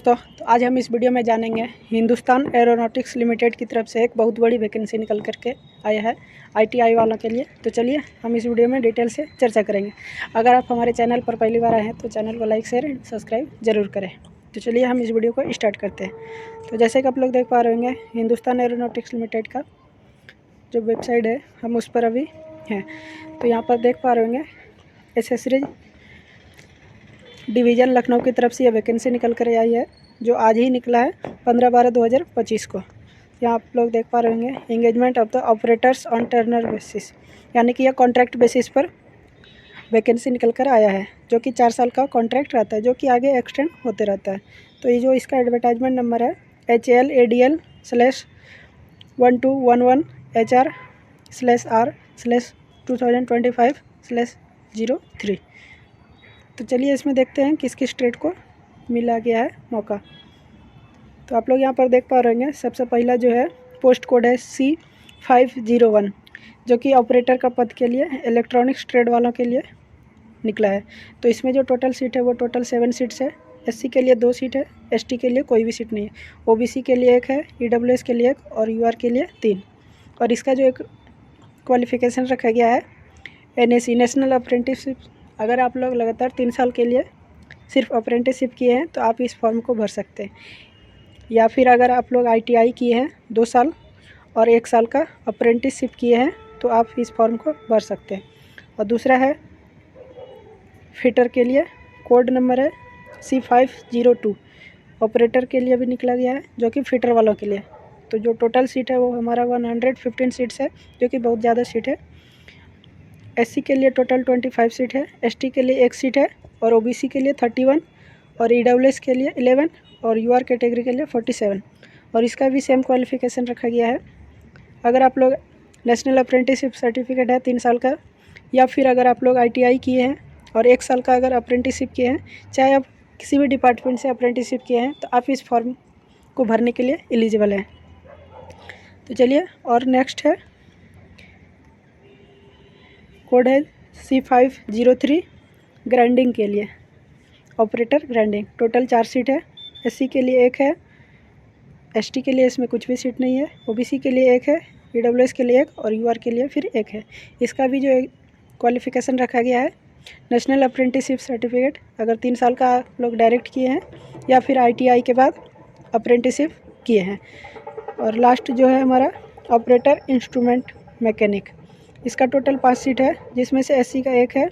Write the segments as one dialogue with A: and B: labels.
A: दोस्तों, तो आज हम इस वीडियो में जानेंगे हिंदुस्तान एरोनॉटिक्स लिमिटेड की तरफ से एक बहुत बड़ी वैकेंसी निकल करके आया है आईटीआई वालों के लिए। तो चलिए हम इस वीडियो में डिटेल से चर्चा करेंगे। अगर आप हमारे चैनल पर पहली बार आए हैं तो चैनल को लाइक शेयर एंड सब्सक्राइब जरूर करें। तो चलिए हम इस वीडियो को स्टार्ट करते हैं। तो जैसे कि आप लोग देख पा रहे होंगे, हिंदुस्तान एरोनॉटिक्स लिमिटेड का जो वेबसाइट है हम उस पर अभी हैं। तो यहाँ पर देख पा रहे होंगे एसेसरीज डिवीज़न लखनऊ की तरफ से यह वैकेंसी निकल कर आई है, जो आज ही निकला है 15/12/2025 को। यहाँ आप लोग देख पा रहे होंगे engagement of the operators on Turner basis, यानी कि यह कॉन्ट्रैक्ट बेसिस पर वैकेंसी निकल कर आया है, जो कि 4 साल का कॉन्ट्रैक्ट रहता है, जो कि आगे एक्सटेंड होते रहता है। तो ये जो इसका एडवर्टाइजमेंट नंबर है HALADL/1211HR/R/2025/03। तो चलिए इसमें देखते हैं किस किस ट्रेड को मिला गया है मौका। तो आप लोग यहाँ पर देख पा रहे होंगे, सबसे पहला जो है पोस्ट कोड है C501, जो कि ऑपरेटर का पद के लिए इलेक्ट्रॉनिक्स ट्रेड वालों के लिए निकला है। तो इसमें जो टोटल सीट है वो टोटल 7 सीट्स है। SC के लिए 2 सीट है, ST के लिए कोई भी सीट नहीं है, OBC के लिए 1 है, EWS के लिए 1 और UR के लिए 3। और इसका जो एक क्वालिफिकेशन रखा गया है NAC नेशनल अप्रेंटिसशिप। अगर आप लोग लगातार 3 साल के लिए सिर्फ अप्रेंटिसशिप किए हैं तो आप इस फॉर्म को भर सकते हैं, या फिर अगर आप लोग ITI किए हैं 2 साल और 1 साल का अप्रेंटिसशिप किए हैं तो आप इस फॉर्म को भर सकते हैं। और दूसरा है फिटर के लिए, कोड नंबर है C502, ऑपरेटर के लिए भी निकला गया है, जो कि फिटर वालों के लिए। तो जो टोटल सीट है वो हमारा 115 सीट्स है, जो कि बहुत ज़्यादा सीट है। SC के लिए टोटल 25 सीट है, ST के लिए 1 सीट है और OBC के लिए 31 और EWS के लिए 11 और UR कैटेगरी के लिए 47। और इसका भी सेम क्वालिफिकेशन रखा गया है। अगर आप लोग नेशनल अप्रेंटिसशिप सर्टिफिकेट है 3 साल का, या फिर अगर आप लोग ITI किए हैं और 1 साल का अगर अप्रेंटिसशिप किए हैं, चाहे आप किसी भी डिपार्टमेंट से अप्रेंटिसशिप किए हैं, तो आप इस फॉर्म को भरने के लिए एलिजिबल हैं। तो चलिए, और नेक्स्ट है कोड है C503 ग्राइंडिंग के लिए, ऑपरेटर ग्राइंडिंग। टोटल 4 सीट है, SC के लिए 1 है, ST के लिए इसमें कुछ भी सीट नहीं है, OBC के लिए 1 है, EWS के लिए 1 और UR के लिए फिर 1 है। इसका भी जो क्वालिफिकेशन रखा गया है नेशनल अप्रेंटिसशिप सर्टिफिकेट, अगर 3 साल का आप लोग डायरेक्ट किए हैं या फिर ITI के बाद अप्रेंटिसशिप किए हैं। और लास्ट जो है हमारा ऑपरेटर इंस्ट्रूमेंट मैकेनिक। इसका टोटल 5 सीट है, जिसमें से SC का 1 है,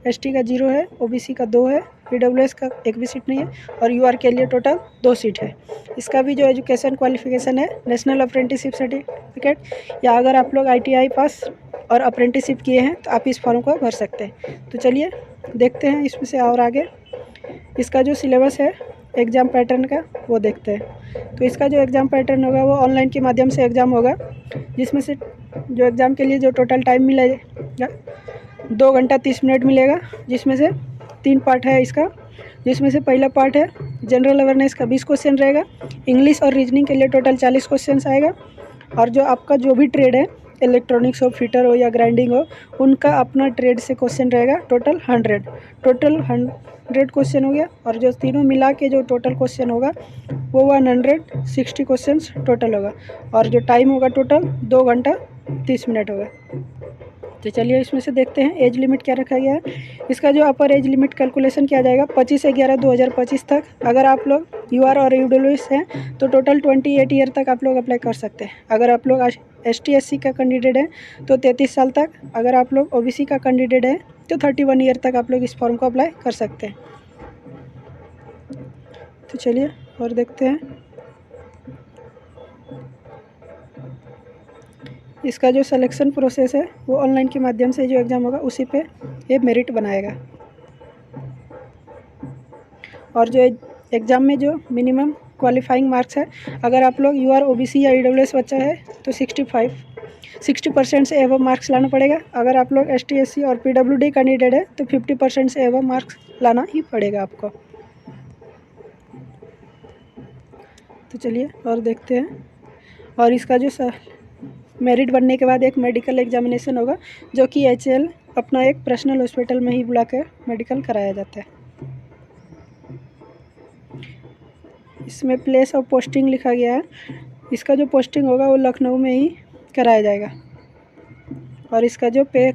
A: ST का 0 है, OBC का 2 है, EWS का 1 भी सीट नहीं है और UR के लिए टोटल 2 सीट है। इसका भी जो एजुकेशन क्वालिफिकेशन है नेशनल अप्रेंटिसशिप सर्टिफिकेट, या अगर आप लोग ITI पास और अप्रेंटिसशिप किए हैं तो आप इस फॉर्म को भर सकते हैं। तो चलिए देखते हैं इसमें से और आगे इसका जो सिलेबस है एग्ज़ाम पैटर्न का वो देखते हैं। तो इसका जो एग्ज़ाम पैटर्न होगा वो ऑनलाइन के माध्यम से एग्ज़ाम होगा, जिसमें से जो एग्ज़ाम के लिए जो टोटल टाइम मिलेगा 2 घंटा 30 मिनट मिलेगा, जिसमें से 3 पार्ट है इसका। जिसमें से पहला पार्ट है जनरल अवेयरनेस का 20 क्वेश्चन रहेगा, इंग्लिश और रीजनिंग के लिए टोटल 40 क्वेश्चन आएगा, और जो आपका जो भी ट्रेड है इलेक्ट्रॉनिक्स हो, फिटर हो या ग्राइंडिंग हो, उनका अपना ट्रेड से क्वेश्चन रहेगा टोटल 100 क्वेश्चन हो गया। और जो तीनों मिला के जो टोटल क्वेश्चन होगा वो 160 क्वेश्चन टोटल होगा, और जो टाइम होगा टोटल 2 घंटा 30 मिनट होगा। तो चलिए इसमें से देखते हैं एज लिमिट क्या रखा गया है। इसका जो अपर एज लिमिट कैलकुलेशन किया जाएगा 25/11/2025 तक। अगर आप लोग UR और EWS हैं तो टोटल 28 ईयर तक आप लोग अप्लाई कर सकते हैं। अगर आप लोग ST SC का कैंडिडेट हैं तो 33 साल तक, अगर आप लोग OBC का कैंडिडेट हैं तो 31 ईयर तक आप लोग इस फॉर्म को अप्लाई कर सकते हैं। तो चलिए और देखते हैं इसका जो सिलेक्शन प्रोसेस है वो ऑनलाइन के माध्यम से जो एग्ज़ाम होगा उसी पे ये मेरिट बनाएगा। और जो एग्ज़ाम में जो मिनिमम क्वालिफाइंग मार्क्स है, अगर आप लोग UR OBC या EWS बच्चा है तो 60% से एबव मार्क्स लाना पड़ेगा। अगर आप लोग ST SC और PWD कैंडिडेट है तो 50% से एबव मार्क्स लाना ही पड़ेगा आपको। तो चलिए और देखते हैं। और इसका जो मेरिट बनने के बाद एक मेडिकल एग्जामिनेशन होगा, जो कि HL अपना एक पर्सनल हॉस्पिटल में ही बुला कर मेडिकल कराया जाता है। इसमें प्लेस ऑफ पोस्टिंग लिखा गया है। इसका जो पोस्टिंग होगा वो लखनऊ में ही कराया जाएगा। और इसका जो पे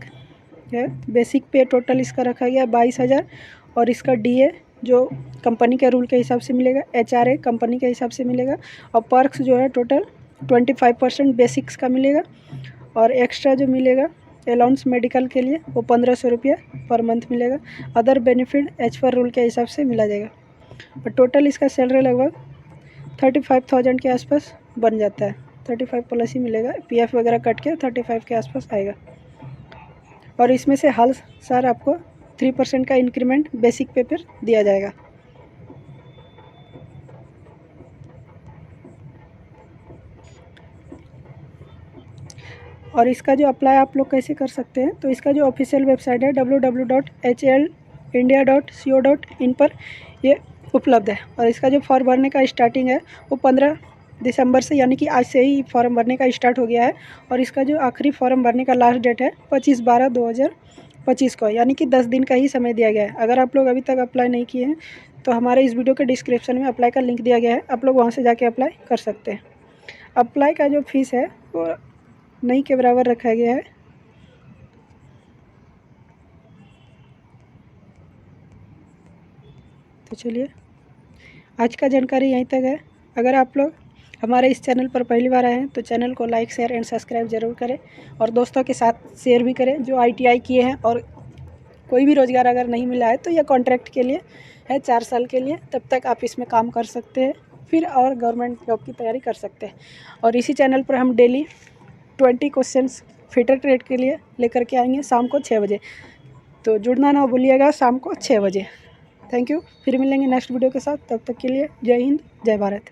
A: है, बेसिक पे टोटल इसका रखा गया 22,000। और इसका डीए जो कंपनी के रूल के हिसाब से मिलेगा, एचआरए कंपनी के हिसाब से मिलेगा। और पर्क्स जो है टोटल 25% बेसिक्स का मिलेगा। और एक्स्ट्रा जो मिलेगा अलाउंस मेडिकल के लिए वो 1500 रुपये पर मंथ मिलेगा। Other benefit as per rule के हिसाब से मिला जाएगा। और टोटल इसका सैलरी लगभग 35,000 के आसपास बन जाता है। 35 प्लस ही मिलेगा, पीएफ वगैरह कट के 35 के आसपास आएगा। और इसमें से हाल साल आपको 3% का इंक्रीमेंट बेसिक पे पर दिया जाएगा। और इसका जो अप्लाई आप लोग कैसे कर सकते हैं, तो इसका जो ऑफिशियल वेबसाइट है www.hlindia.co.in पर ये उपलब्ध है। और इसका जो फॉर्म भरने का स्टार्टिंग है वो 15 दिसंबर से, यानी कि आज से ही फॉर्म भरने का स्टार्ट हो गया है। और इसका जो आखिरी फॉर्म भरने का लास्ट डेट है 25/12/2025 को, यानी कि 10 दिन का ही समय दिया गया है। अगर आप लोग अभी तक अप्लाई नहीं किए हैं तो हमारे इस वीडियो के डिस्क्रिप्शन में अप्लाई का लिंक दिया गया है, आप लोग वहाँ से जाके अप्लाई कर सकते हैं। अप्लाई का जो फीस है वो नहीं के बराबर रखा गया है। तो चलिए आज का जानकारी यहीं तक है। अगर आप लोग हमारे इस चैनल पर पहली बार आए हैं तो चैनल को लाइक शेयर एंड सब्सक्राइब ज़रूर करें। और दोस्तों के साथ शेयर भी करें जो ITI किए हैं और कोई भी रोज़गार अगर नहीं मिला है तो यह कॉन्ट्रैक्ट के लिए है, 4 साल के लिए। तब तक आप इसमें काम कर सकते हैं, फिर और गवर्नमेंट जॉब की तैयारी कर सकते हैं। और इसी चैनल पर हम डेली 20 क्वेश्चंस फिटर ट्रेड के लिए लेकर के आएंगे शाम को 6 बजे। तो जुड़ना ना भूलिएगा शाम को 6 बजे। Thank you. फिर मिलेंगे नेक्स्ट वीडियो के साथ, तब तक के लिए जय हिंद, जय भारत।